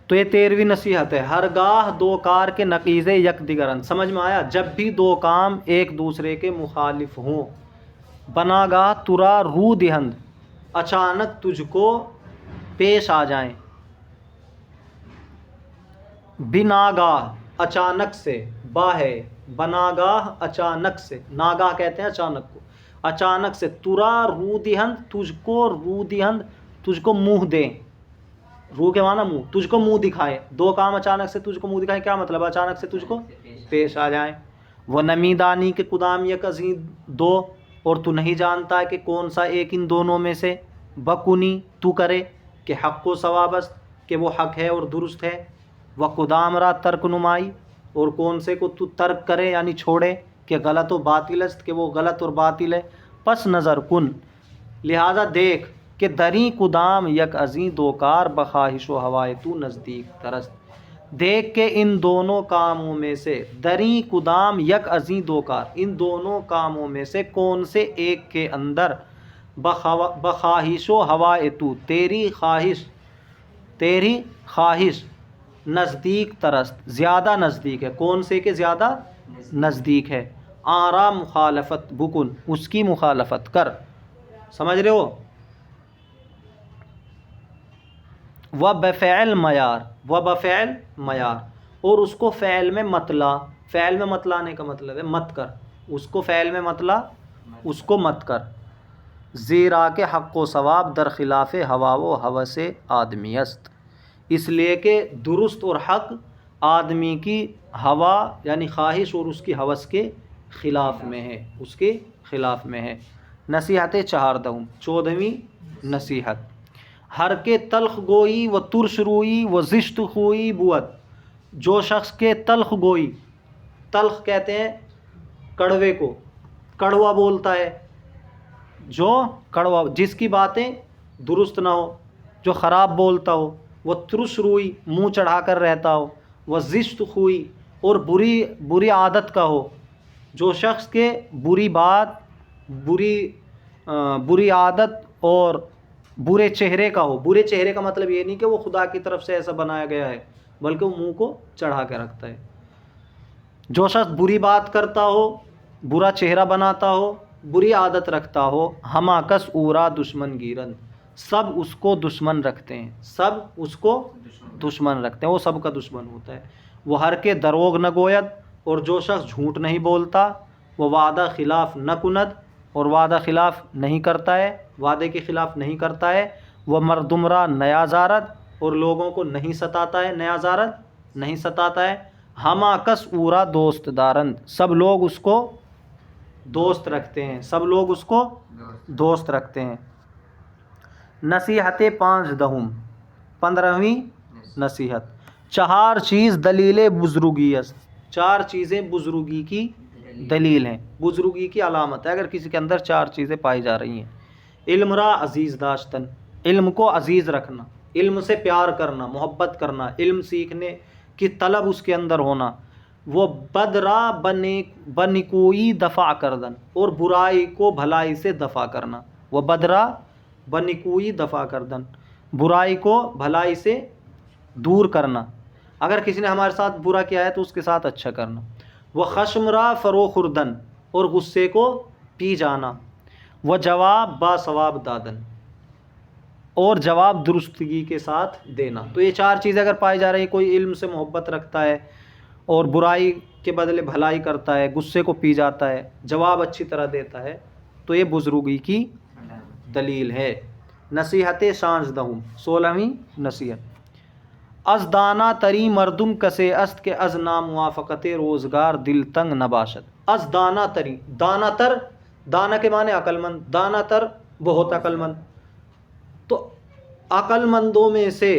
تو یہ 13ویں نصیحت ہے، ہرگاہ دو کار کے نقیض یک دیگرن، سمجھ میں آیا؟ جب بھی دو کام ایک دوسرے کے مخالف ہوں، بناگاہ ترا رو دہند، اچانک تجھ کو پیش آ جائیں، بناگاہ اچانک سے، با ہے بناگاہ اچانک سے، ناگاہ کہتے ہیں اچانک کو، اچانک سے، ترا رو دہند تجھ کو، رو دہند تجھ کو منہ دیں، رو کے معنی منہ، تجھ کو منہ دکھائے، دو کام اچانک سے تجھ کو منہ دکھائے، کیا مطلب؟ اچانک سے تجھ کو پیش آ جائیں۔ وہ نمیدانی کے قدام یک ازیں دو، اور تو نہیں جانتا ہے کہ کون سا ایک ان دونوں میں سے، بکنی تو کرے، کہ حق و ثواب است، کہ وہ حق ہے اور درست ہے، وہ قدام را ترک نمائی، اور کون سے کو تو ترک کرے یعنی چھوڑے، کہ غلط و باطل است، کہ وہ غلط اور باطل ہے، پس نظر کن، لہذا دیکھ، کہ دری قدام یک ازیں دو کار بخواہش و ہوائے تو نزدیک ترست، دیکھ کے ان دونوں کاموں میں سے، دری قدام یک ازیں دو کار، ان دونوں کاموں میں سے کون سے ایک کے اندر، بخواہش و ہوائے تو تیری خواہش نزدیک ترست، زیادہ نزدیک ہے، کون سے کے زیادہ نزدیک ہے، آرا مخالفت بکن، اس کی مخالفت کر، سمجھ رہے ہو؟ و بفعل معیار، و بفعل معیار، اور اس کو فعل میں متلا، فعل میں متلانے کا مطلب ہے مت کر، اس کو فعل میں متلا، اس کو مت کر، زیرا کہ حق و ثواب در خلاف ہوا و ہوس آدمی است، اس لیے کہ درست اور حق آدمی کی ہوا یعنی خواہش اور اس کی ہوس کے خلاف میں ہے، اس کے خلاف میں ہے۔ نصیحت 14ویں نصیحت، ہر کے تلخ گوئی و ترش روئی و زشت خوئی بود، جو شخص کے تلخ گوئی، تلخ کہتے ہیں کڑوے کو، کڑوا بولتا ہے، جو کڑوا، جس کی باتیں درست نہ ہو، جو خراب بولتا ہو، وہ ترش روئی منہ چڑھا کر رہتا ہو، وہ زشت خوئی اور بری عادت کا ہو، جو شخص کے بری بات، بری عادت اور برے چہرے کا ہو، برے چہرے کا مطلب یہ نہیں کہ وہ خدا کی طرف سے ایسا بنایا گیا ہے، بلکہ وہ منہ کو چڑھا کے رکھتا ہے، جو شخص بری بات کرتا ہو، برا چہرہ بناتا ہو، بری عادت رکھتا ہو، ہما کس اورا دشمن گیرن، سب اس کو دشمن رکھتے ہیں، سب اس کو دشمن رکھتے ہیں، وہ سب کا دشمن ہوتا ہے۔ وہ ہر کے دروغ نہ گوید، اور جو شخص جھوٹ نہیں بولتا، وہ وعدہ خلاف نہ کند، اور وعدہ خلاف نہیں کرتا ہے، وعدے کے خلاف نہیں کرتا ہے، وہ مردم را نیازارد، اور لوگوں کو نہیں ستاتا ہے، نیازارد نہیں ستاتا ہے، ہما کس اورا دوست دارند، سب لوگ اس کو دوست رکھتے ہیں، سب لوگ اس کو دوست رکھتے ہیں۔ نصیحت 15ویں نصیحت، چہار چیز دلیل بزرگی است، چار چیزیں بزرگی کی دلیل ہیں، بزرگی کی علامت ہے اگر کسی کے اندر چار چیزیں پائی جا رہی ہیں۔ علم را عزیز داشتن، علم کو عزیز رکھنا، علم سے پیار کرنا، محبت کرنا، علم سیکھنے کی طلب اس کے اندر ہونا، وہ بد را بنکوئی دفع کردن، اور برائی کو بھلائی سے دفع کرنا، وہ بد را بنکوئی دفع کردن، برائی کو بھلائی سے دور کرنا، اگر کسی نے ہمارے ساتھ برا کیا ہے تو اس کے ساتھ اچھا کرنا، وہ خشم را فرو خوردن، اور غصے کو پی جانا، وہ جواب با ثواب دادن، اور جواب درستگی کے ساتھ دینا۔ تو یہ چار چیزیں اگر پائی جا رہی ہیں، کوئی علم سے محبت رکھتا ہے اور برائی کے بدلے بھلائی کرتا ہے، غصے کو پی جاتا ہے، جواب اچھی طرح دیتا ہے، تو یہ بزرگی کی دلیل ہے۔ نصیحت 16ویں نصیحت، از دانا تری مردم کسے است کہ از ناموافقت روزگار دل تنگ نباشد، از دانا تری، دانا تر، دانا کے معنی عقل مند، دانا تر بہت عقل مند، تو عقل مندوں میں سے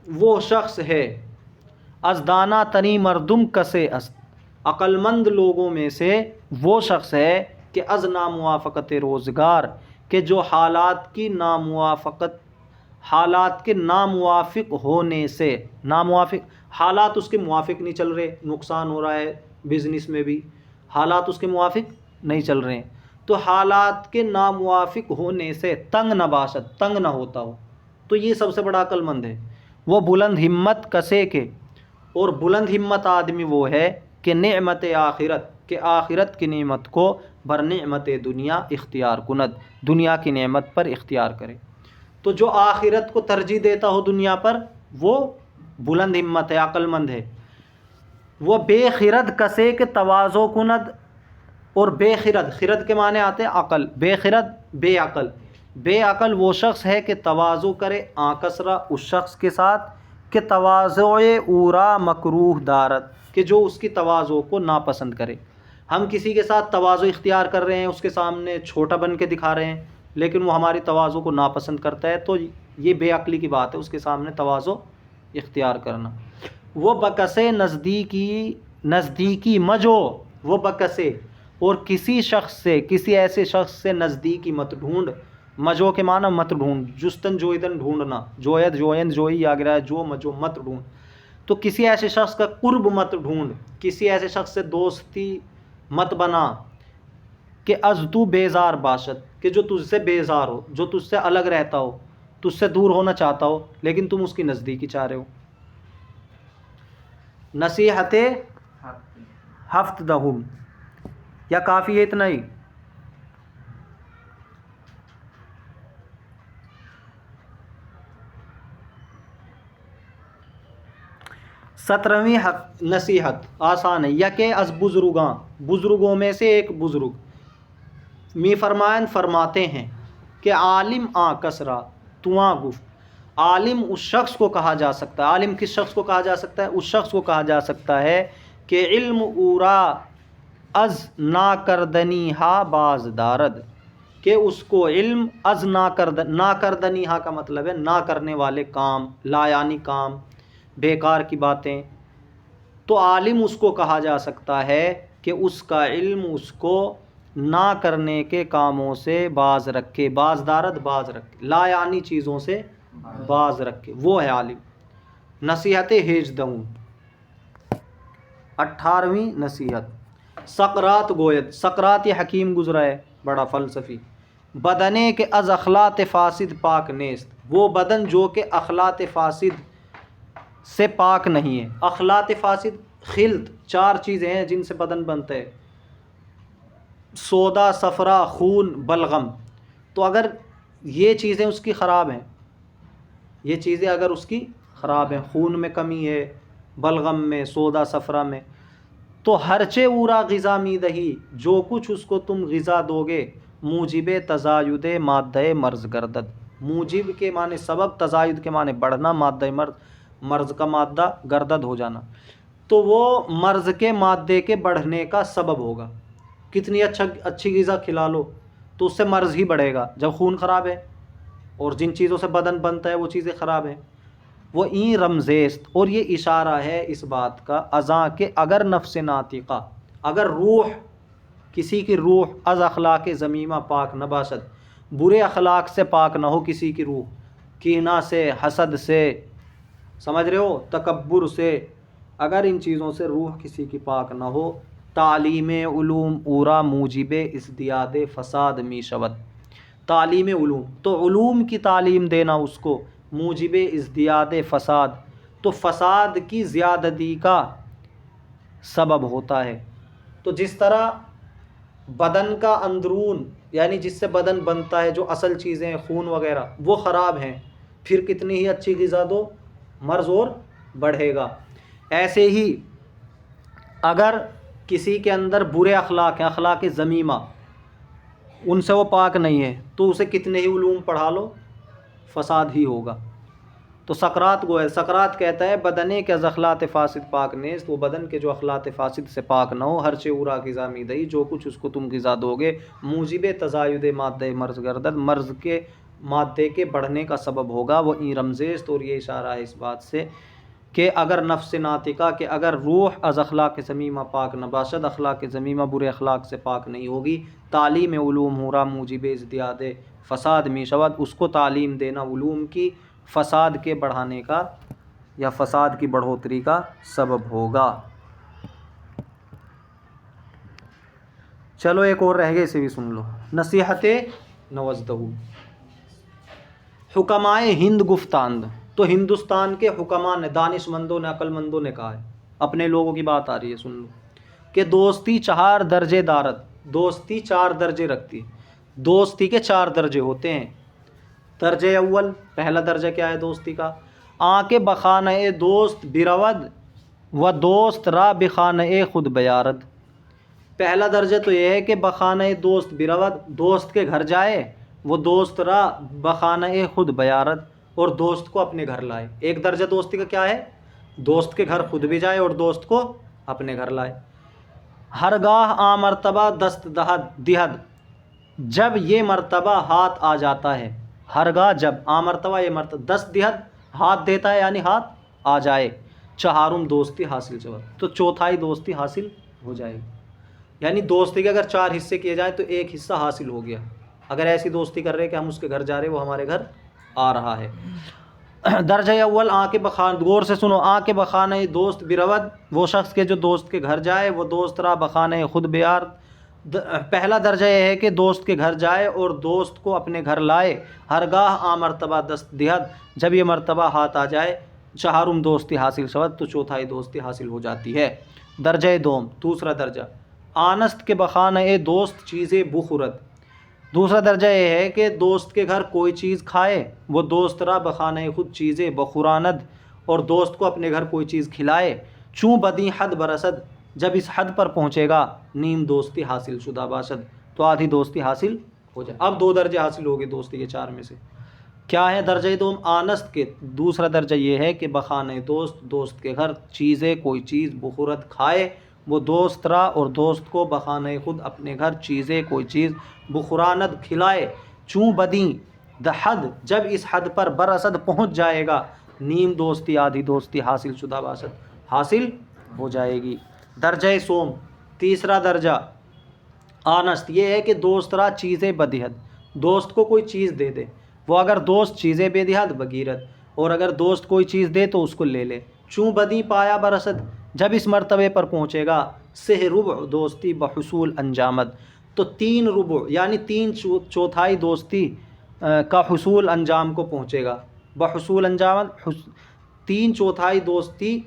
وہ شخص ہے، از دانا تری مردم کسے است، عقل مند لوگوں میں سے وہ شخص ہے کہ از ناموافقت روزگار، کہ جو حالات کی ناموافقت، حالات کے ناموافق ہونے سے، ناموافق حالات اس کے موافق نہیں چل رہے، نقصان ہو رہا ہے بزنس میں بھی، حالات اس کے موافق نہیں چل رہے ہیں، تو حالات کے ناموافق ہونے سے تنگ نہ باشد، تنگ نہ ہوتا ہو، تو یہ سب سے بڑا عقل مند ہے۔ وہ بلند ہمت کسے کے، اور بلند ہمت آدمی وہ ہے کہ نعمت آخرت، کہ آخرت کی نعمت کو بر نعمت دنیا اختیار کند، دنیا کی نعمت پر اختیار کرے۔ تو جو آخرت کو ترجیح دیتا ہو دنیا پر وہ بلند ہمت ہے، عقل مند ہے۔ وہ بے خرد کسے کے تواضع کند، اور بے خرد، خرد کے معنی آتے ہیں عقل، بے خرد بے عقل، بے عقل وہ شخص ہے کہ تواضع کرے آکسرا اس شخص کے ساتھ کہ تواضع اورا مکروہ دارت، کہ جو اس کی تواضع کو ناپسند کرے۔ ہم کسی کے ساتھ تواضع اختیار کر رہے ہیں، اس کے سامنے چھوٹا بن کے دکھا رہے ہیں، لیکن وہ ہماری تواضع کو ناپسند کرتا ہے، تو یہ بے عقلی کی بات ہے، اس کے سامنے تواضع اختیار کرنا۔ وہ بکسے نزدیکی مجو، وہ بکسے، اور کسی شخص سے، کسی ایسے شخص سے نزدیکی مت ڈھونڈ، مجو کے معنی مت ڈھونڈ، جستن جویدن ڈھونڈنا، جوید جوئند جوئی آ گیا ہے، جو مجو مت ڈھونڈ، تو کسی ایسے شخص کا قرب مت ڈھونڈ، کسی ایسے شخص سے دوستی مت بنا کہ از تو بیزار باشد، کہ جو تجھ سے بیزار ہو، جو تجھ سے الگ رہتا ہو، تجھ سے دور ہونا چاہتا ہو لیکن تم اس کی نزدیکی چاہ رہے ہو۔ نصیحت ہفت دہم، یا کافی ہے اتنا ہی؟ سترہویں نصیحت آسان ہے، یکے از بزرگاں، بزرگوں میں سے ایک بزرگ می فرمائن فرماتے ہیں کہ عالم آ کسرا تواں گفت، عالم اس شخص کو کہا جا سکتا ہے، عالم کس شخص کو کہا جا سکتا ہے؟ اس شخص کو کہا جا سکتا ہے کہ علم اورا از نا کردنی ہا باز دارد، کہ اس کو علم از نا کردنی ہا کا مطلب ہے نہ کرنے والے کام، لا یعنی کام، بیکار کی باتیں، تو عالم اس کو کہا جا سکتا ہے کہ اس کا علم اس کو نہ کرنے کے کاموں سے باز رکھے، باز دارد باز رکھے، لا یعنی چیزوں سے باز رکھے، وہ ہے عالم۔ نصیحت ہیجدہم، 18ویں نصیحت، سقرات گوید، سقرات یہ حکیم گزرا ہے، بڑا فلسفی، بدنے کے از اخلاط فاسد پاک نیست، وہ بدن جو کہ اخلاط فاسد سے پاک نہیں ہے۔ اخلاط فاسد، خلط، چار چیزیں ہیں جن سے بدن بنتا ہے، سودا، صفرا، خون، بلغم، تو اگر یہ چیزیں اس کی خراب ہیں، یہ چیزیں اگر اس کی خراب ہیں، خون میں کمی ہے، بلغم میں، سودا صفرا میں، تو ہرچے اورا غذا می دہی، جو کچھ اس کو تم غذا دو گے، موجب تزاید مادہ مرض گردد، موجب کے معنی سبب، تزاید کے معنی بڑھنا، مادہ مرض کا مادہ گردد ہو جانا، تو وہ مرض کے مادے کے بڑھنے کا سبب ہوگا۔ کتنی اچھی غذا کھلا لو تو اس سے مرض ہی بڑھے گا جب خون خراب ہے، اور جن چیزوں سے بدن بنتا ہے وہ چیزیں خراب ہیں۔ وہ این رمزیست، اور یہ اشارہ ہے اس بات کا، ازاں کہ اگر نفس ناطقہ، اگر روح، کسی کی روح از اخلاق ذمیمہ پاک نہ باشد، برے اخلاق سے پاک نہ ہو کسی کی روح، کینہ سے، حسد سے، سمجھ رہے ہو، تکبر سے، اگر ان چیزوں سے روح کسی کی پاک نہ ہو، تعلیم علوم اورا موجب ازدیاد فساد می شود، تعلیم علوم، تو علوم کی تعلیم دینا اس کو موجب ازدیاد فساد، تو فساد کی زیادتی کا سبب ہوتا ہے۔ تو جس طرح بدن کا اندرون، یعنی جس سے بدن بنتا ہے، جو اصل چیزیں خون وغیرہ وہ خراب ہیں، پھر کتنی ہی اچھی غذا دو مرض اور بڑھے گا۔ ایسے ہی اگر کسی کے اندر برے اخلاق ہیں، اخلاق ذمیمہ، ان سے وہ پاک نہیں ہے، تو اسے کتنے ہی علوم پڑھا لو فساد ہی ہوگا۔ تو سقرات گویا، سقرات کہتا ہے بدنے کے از اخلاط فاسد پاک نیست، وہ بدن کے جو اخلاط فاسد سے پاک نہ ہو، ہر چے اورا غذا می دہی، جو کچھ اس کو تم غذا دو گے، موجب تزاید مادہ مرض گردد، مرض کے مادے کے بڑھنے کا سبب ہوگا۔ وہ این رمزیست، اور یہ اشارہ ہے اس بات سے کہ اگر نفس ناطقہ، کہ اگر روح از اخلاق ذمیمہ پاک نہ باشد، اخلاق ذمیمہ برے اخلاق سے پاک نہیں ہوگی، تعلیم علوم ہورا موجب ازدیاد فساد می شود، اس کو تعلیم دینا علوم کی فساد کے بڑھانے کا یا فساد کی بڑھوتری کا سبب ہوگا۔ چلو ایک اور رہ گئے، اسے بھی سن لو۔ نصیحت 19 حکمائے ہند گفتاند، تو ہندوستان کے حکماء نے، دانش مندوں نے، عقل مندوں نے کہا ہے، اپنے لوگوں کی بات آ رہی ہے، سن لو، کہ دوستی 4 درجے دارت، دوستی 4 درجے رکھتی ہے۔ دوستی کے 4 درجے ہوتے ہیں۔ درجہ اول، پہلا درجہ کیا ہے دوستی کا؟ آنکھ بخانہ دوست برود و دوست را بخانہ خود بیارد۔ پہلا درجہ تو یہ ہے کہ بخانہ دوست برود، دوست کے گھر جائے، وہ دوست را بخانہ خود بیارد، اور دوست کو اپنے گھر لائے۔ ایک درجہ دوستی کا کیا ہے؟ دوست کے گھر خود بھی جائے اور دوست کو اپنے گھر لائے۔ ہرگاہ آ مرتبہ دست دہد، جب یہ مرتبہ ہاتھ آ جاتا ہے۔ ہرگاہ، جب، آ مرتبہ یہ مرتبہ، دست دہد ہاتھ دیتا ہے یعنی ہاتھ آ جائے، چہارم دوستی حاصل شود، تو چوتھائی دوستی حاصل ہو جائے گی۔ یعنی دوستی کے اگر 4 حصے کیے جائیں تو ایک حصہ حاصل ہو گیا۔ اگر ایسی دوستی کر رہے کہ ہم اس کے گھر جا رہے، وہ ہمارے گھر آ رہا ہے۔ درجہ اول، آنکھ بخانہ، غور سے سنو، آنکھ بخانہ دوست برود، وہ شخص کے جو دوست کے گھر جائے، وہ دوست را بخانہ خود بیار۔ پہلا درجہ یہ ہے کہ دوست کے گھر جائے اور دوست کو اپنے گھر لائے۔ ہرگاہ آ مرتبہ دست دہد، جب یہ مرتبہ ہاتھ آ جائے، چہارم دوستی حاصل شود، تو چوتھائی دوستی حاصل ہو جاتی ہے۔ درجہ دوم، دوسرا درجہ، آنست کے بخانہ دوست چیزیں بخورد۔ دوسرا درجہ یہ ہے کہ دوست کے گھر کوئی چیز کھائے، وہ دوست را بخانہ خود چیزیں بخوراند، اور دوست کو اپنے گھر کوئی چیز کھلائے۔ چوں بدی حد برسد، جب اس حد پر پہنچے گا، نیم دوستی حاصل شدہ باشد، تو آدھی دوستی حاصل ہو جائے۔ اب 2 درجے حاصل ہو گئے دوستی کے 4 میں سے۔ کیا ہے درجہ دوم؟ آنست کے دوسرا درجہ یہ ہے کہ بخانہ دوست، دوست کے گھر چیزیں کوئی چیز بخورت کھائے، وہ دوست را اور دوست کو بخانہ خود اپنے گھر چیزیں کوئی چیز بخوراند کھلائے۔ چوں بدی حد، جب اس حد پر برسد پہنچ جائے گا، نیم دوستی آدھی دوستی حاصل شدہ باشد، حاصل ہو جائے گی۔ درجہ سوم، تیسرا درجہ، آنست، یہ ہے کہ دوست را چیزیں بدہد، دوست کو کوئی چیز دے دے، وہ اگر دوست چیزیں بے دہد بگیرت، اور اگر دوست کوئی چیز دے تو اس کو لے لے۔ چوں بدی پایا برسد، جب اس مرتبے پر پہنچے گا، سہ ربع دوستی بحصول انجامد، تو 3 ربع یعنی 3 چوتھائی دوستی کا حصول انجام کو پہنچے گا۔ بحصول انجامد، 3 چوتھائی دوستی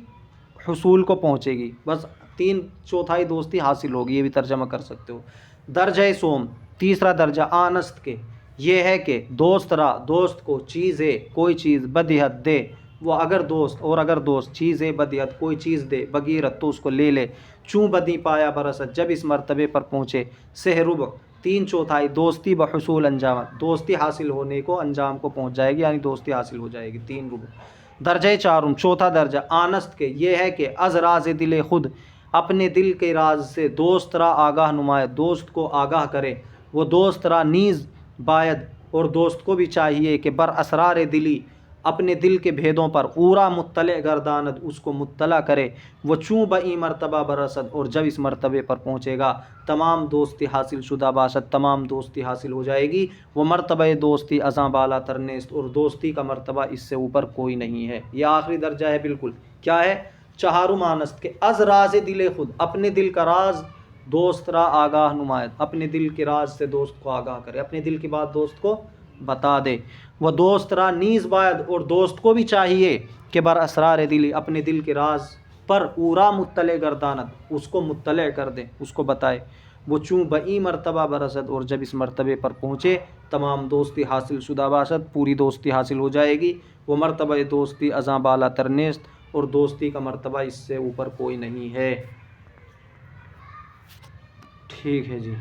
حصول کو پہنچے گی، بس 3 چوتھائی دوستی حاصل ہوگی، یہ بھی ترجمہ کر سکتے ہو۔ درجہ سوم، تیسرا درجہ آنست کے، یہ ہے کہ دوست را، دوست کو چیزیں کوئی چیز بدہد دے، وہ اگر دوست چیزیں بدہد کوئی چیز دے بگیرت، تو اس کو لے لے۔ چوں بدی پایا برسد، جب اس مرتبے پر پہنچے، سہ ربع 3 چوتھائی دوستی بحصول انجامت، دوستی حاصل ہونے کو، انجام کو پہنچ جائے گی، یعنی دوستی حاصل ہو جائے گی، 3 ربع۔ درجہ چارم، چوتھا درجہ آنست کے، یہ ہے کہ از راز دل خود، اپنے دل کے راز سے دوست را آگاہ نمائے، دوست کو آگاہ کرے، وہ دوست را نیز باید، اور دوست کو بھی چاہیے کہ بر اسرار دلی، اپنے دل کے بھیدوں پر، اورا مطلع گرداند، اس کو مطلع کرے۔ وہ چوں بئی مرتبہ برسد، اور جب اس مرتبے پر پہنچے گا، تمام دوستی حاصل شدہ باشد، تمام دوستی حاصل ہو جائے گی۔ وہ مرتبہ دوستی ازاں بالا ترنیست، اور دوستی کا مرتبہ اس سے اوپر کوئی نہیں ہے۔ یہ آخری درجہ ہے بالکل، کیا ہے؟ چہارم آنست کے، از راز دل خود، اپنے دل کا راز دوست را آگاہ نمائد، اپنے دل کے راز سے دوست کو آگاہ کرے، اپنے دل کی بات دوست کو بتا دے۔ وہ دوست را نیز باید، اور دوست کو بھی چاہیے کہ بر اسرار دلی، اپنے دل کے راز پر اورا مطلع گرداند، اس کو مطلع کر دے، اس کو بتائے۔ وہ چوں بئی مرتبہ برسد، اور جب اس مرتبے پر پہنچے، تمام دوستی حاصل شدہ باشد، پوری دوستی حاصل ہو جائے گی۔ وہ مرتبہ دوستی ازاں بالا ترنیست، اور دوستی کا مرتبہ اس سے اوپر کوئی نہیں ہے۔ ٹھیک ہے جی۔